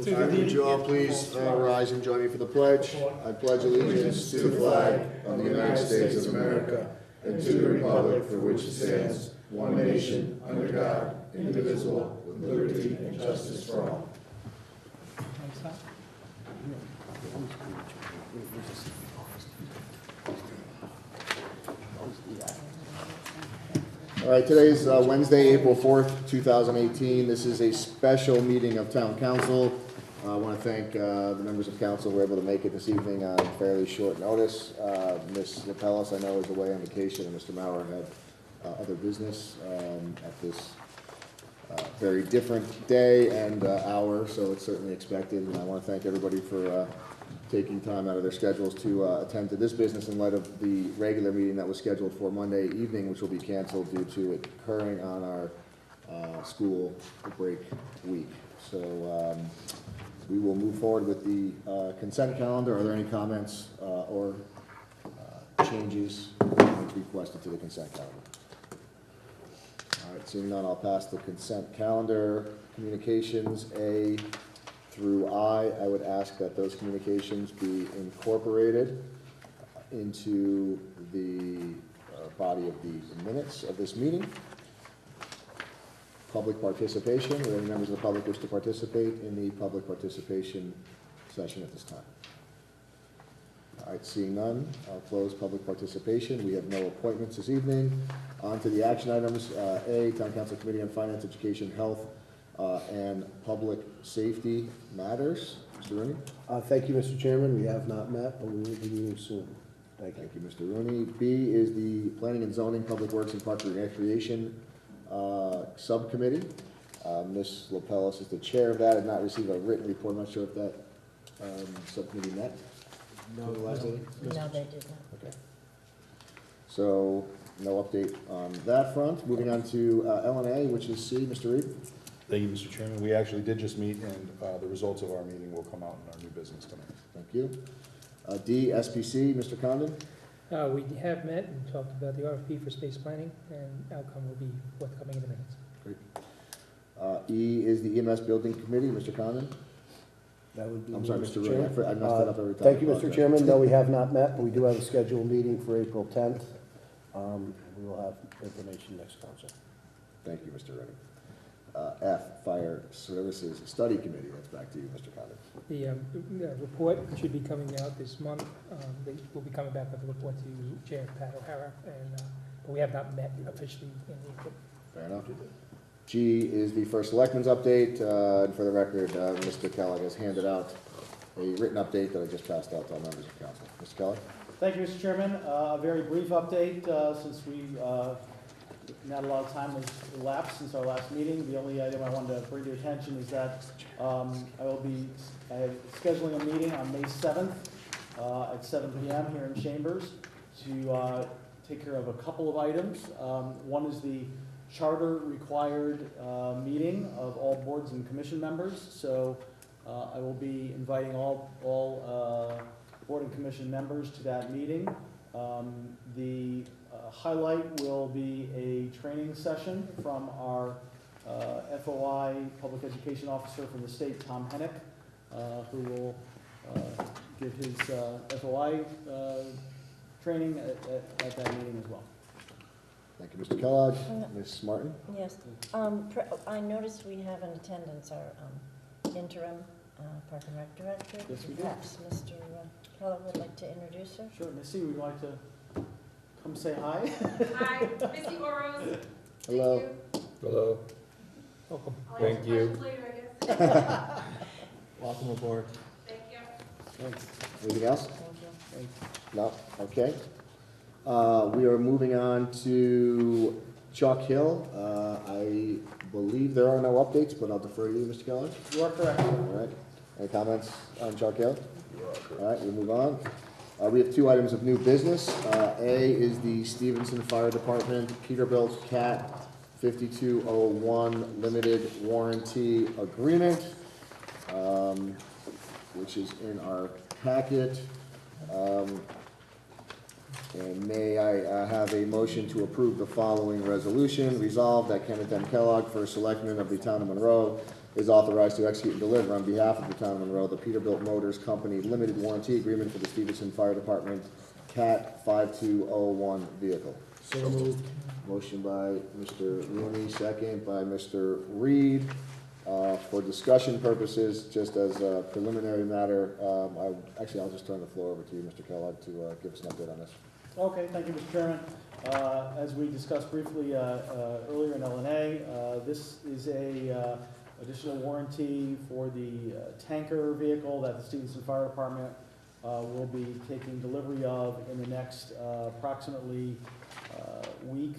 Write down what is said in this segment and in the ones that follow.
Would you all please rise and join me for the pledge? I pledge allegiance to the flag of the United States of America and to the republic for which it stands, one nation, under God, indivisible, with liberty and justice for all. All right, today is Wednesday, April 4th, 2018. This is a special meeting of Town Council. I want to thank the members of council who were able to make it this evening on fairly short notice. Ms. Lapellis, I know, is away on vacation, and Mr. Maurer had other business at this very different day and hour, so it's certainly expected. And I want to thank everybody for taking time out of their schedules to attend to this business in light of the regular meeting that was scheduled for Monday evening, which will be canceled due to it occurring on our school break week. So we will move forward with the consent calendar. Are there any comments or changes requested to the consent calendar? All right, seeing none, I'll pass the consent calendar. Communications A through I would ask that those communications be incorporated into the body of the minutes of this meeting. Public participation. Are there any members of the public wish to participate in the public participation session at this time? All right, seeing none, I'll close public participation. We have no appointments this evening. On to the action items. A, Town Council Committee on Finance, Education, Health, and Public Safety Matters. Mr. Rooney? Thank you, Mr. Chairman. We have not met, but we will be meeting soon. Thank you. Thank you, Mr. Rooney. B is the Planning and Zoning, Public Works, and Park and Recreation Subcommittee. Ms. Lapellis is the chair of that. I did not receive a written report. I'm not sure if that subcommittee met. No, last meeting? No, they did not. Okay. So, no update on that front. Moving on to L&A, which is C. Mr. Reed? Thank you, Mr. Chairman. We actually did just meet, and the results of our meeting will come out in our new business tonight. Thank you. D, SPC, Mr. Condon? We have met and talked about the RFP for space planning, and outcome will be forthcoming in the minutes. Great. E is the EMS Building Committee, Mr. Condon? That would be. I'm sorry, Mr. Rooney. I messed that up every time. Thank you, Mr. Chairman. No, we have not met, but we do have a scheduled meeting for April 10th. We will have information next council. Thank you, Mr. Rooney. F, Fire Services Study Committee. That's back to you, Mr. Condon. The report should be coming out this month. They will be coming back with a report to Chair Pat O'Hara, and but we have not met officially in April. Fair enough. G is the First Selectmen's update. And for the record, Mr. Kellogg has handed out a written update that I just passed out to all members of council. Mr. Kellogg? Thank you, Mr. Chairman. A very brief update since we not a lot of time has elapsed since our last meeting. The only item I wanted to bring to your attention is that I will be scheduling a meeting on May 7th at 7 p.m. here in Chambers to take care of a couple of items. One is the charter required meeting of all boards and commission members. So I will be inviting all board and commission members to that meeting. The highlight will be a training session from our FOI, Public Education Officer from the state, Tom Hennick, who will give his FOI training at that meeting as well. Thank you, Mr. Kellogg. Ms. Martin? Yes. I noticed we have in attendance our interim Park and Rec Director. Yes, we do. Perhaps Mr. Kellogg would like to introduce her. Sure, Missy, would you like to come say hi? Hi, Missy Burrows. Hello. Hello. Welcome. Thank you. Later, I guess. Welcome aboard. Thank you. Thanks. Anything else? Thank you. No? Okay. We are moving on to Chalk Hill. I believe there are no updates, but I'll defer to you, Mr. Kellogg. You are correct. All right. Any comments on Chalk Hill? All right, we'll move on. We have two items of new business. A is the Stevenson Fire Department Peterbilt CAT 5201 Limited Warranty Agreement, which is in our packet. And may I have a motion to approve the following resolution. Resolved that Kenneth M. Kellogg, First Selectman of the Town of Monroe, is authorized to execute and deliver on behalf of the town of Monroe the Peterbilt Motors Company limited warranty agreement for the Stevenson Fire Department CAT 5201 vehicle. So moved. Motion by Mr. Rooney, second by Mr. Reed. For discussion purposes, just as a preliminary matter, I'll just turn the floor over to you, Mr. Kellogg, to give us an update on this. Okay, thank you, Mr. Chairman. As we discussed briefly earlier in LNA, this is a additional warranty for the tanker vehicle that the Stevenson Fire Department will be taking delivery of in the next approximately week.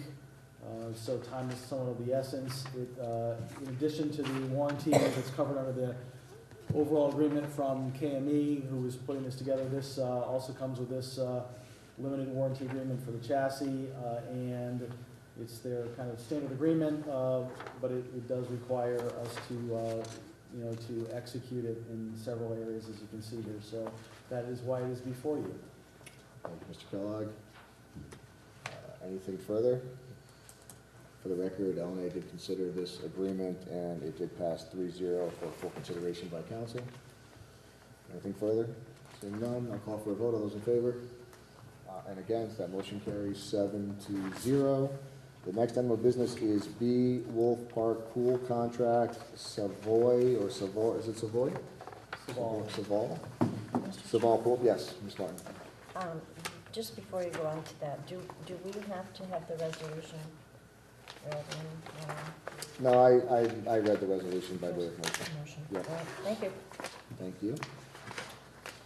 So time is somewhat of the essence. In addition to the warranty that's covered under the overall agreement from KME, who is putting this together, this also comes with this limited warranty agreement for the chassis, and it's their kind of standard agreement, but it does require us to execute it in several areas, as you can see here. So that is why it is before you. Thank you, Mr. Kellogg. Anything further? For the record, LNA did consider this agreement, and it did pass 3-0 for full consideration by council. Anything further? Seeing none, I'll call for a vote. All those in favor? And against, that motion carries 7-0. The next item of business is B Wolf Park Pool Contract, Savoy, or Savoy, is it Savoy? Saval. Saval? Saval Pool, yes, Ms. Martin. Just before you go on to that, do we have to have the resolution read in? No, I read the resolution by way of motion. Motion. Yep. All right, thank you. Thank you.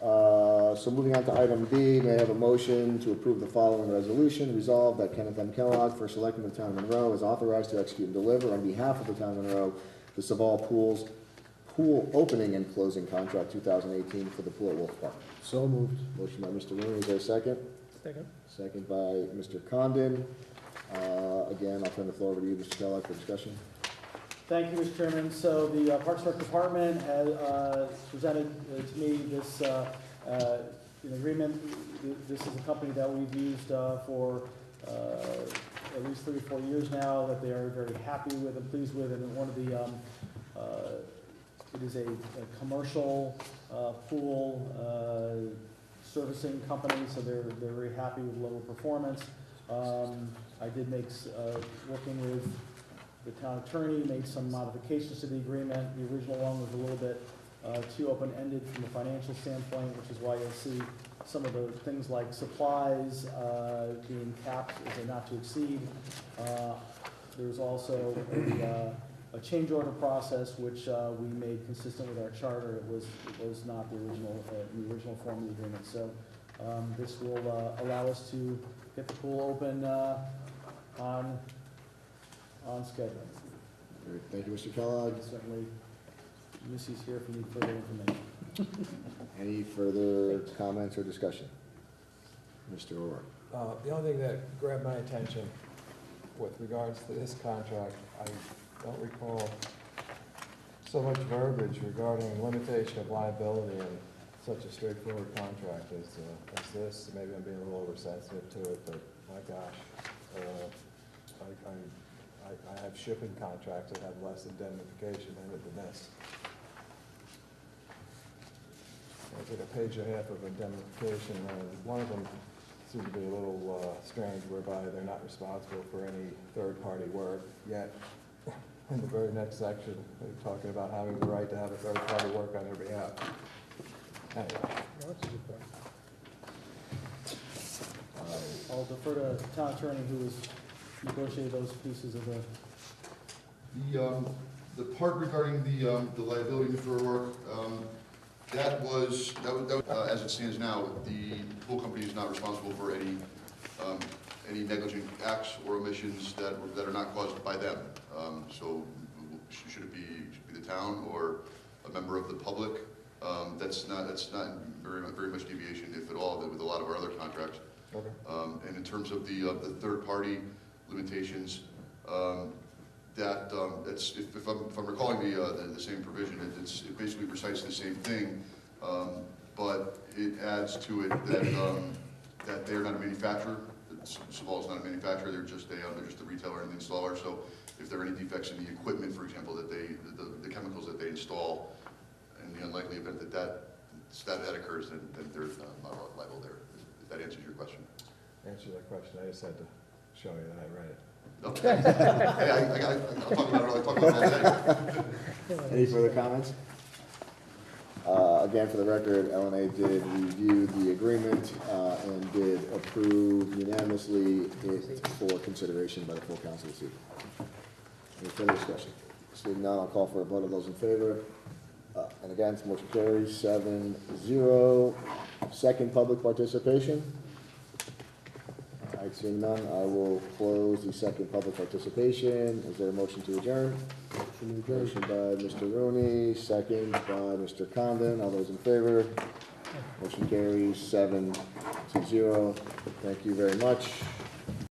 So moving on to item B, may I have a motion to approve the following resolution? Resolved that Kenneth M. Kellogg, first selectman of the town of Monroe, is authorized to execute and deliver on behalf of the town of Monroe the Saval Pool Opening and Closing Contract 2018 for the pool at Wolf Park. So moved. Motion by Mr. Rooney, is there a second? Second. Second by Mr. Condon. Again, I'll turn the floor over to you, Mr. Kellogg, for discussion. Thank you, Mr. Chairman. So the Parks and Rec Department has presented to me this an agreement. This is a company that we've used for at least 3 or 4 years now, that they are very happy with and pleased with. And one of the, it is a commercial pool servicing company, so they're very happy with the level of performance. I did make, working with the town attorney, made some modifications to the agreement. The original one was a little bit too open-ended from a financial standpoint, which is why you'll see some of the things like supplies being capped as a not to exceed. There's also a change order process, which we made consistent with our charter. It was not the original, in the original form of the agreement. So this will allow us to get the pool open on schedule. Great. Thank you, Mr. Kellogg. Certainly, Missy's here if you need further information. Any further comments or discussion? Mr. O'Rourke. The only thing that grabbed my attention with regards to this contract, I don't recall so much verbiage regarding limitation of liability in such a straightforward contract as this. Maybe I'm being a little oversensitive to it, but my gosh, I have shipping contracts that have less indemnification in it than this. I did a page and a half of indemnification, and one of them seemed to be a little strange, whereby they're not responsible for any third-party work, yet in the very next section, they're talking about having the right to have a third-party work on their behalf. Anyway. No, that's a good point. I'll defer to the town attorney who has negotiated those pieces of the. The part regarding the liability, Mr. O'Rourke, that was as it stands now, the pool company is not responsible for any negligent acts or omissions that are not caused by them. So should it be the town or a member of the public? That's not very much deviation, if at all, with a lot of our other contracts. Okay. And in terms of the third party limitations, that's if I'm recalling the same provision, it basically recites the same thing, but it adds to it that they're not a manufacturer. Saval is not a manufacturer; they're just a retailer and the installer. So if there are any defects in the equipment, for example, that the chemicals that they install. In the unlikely event that that occurs, then they're not liable there. If that answers your question. Answer that question, I just had to show you that I read it. Okay. Hey, I'll talk about it, I'll talk about it today. Any further comments? Again, for the record, LNA did review the agreement and did approve unanimously it for consideration by the full council this evening. Any further discussion? Seeing none, I'll call for a vote of those in favor. And against, motion carries 7-0. Second, public participation. All right, seeing none, I will close the second public participation. Is there a motion to adjourn? Motion by Mr. Rooney, second by Mr. Condon. All those in favor? Motion carries 7-0. Thank you very much.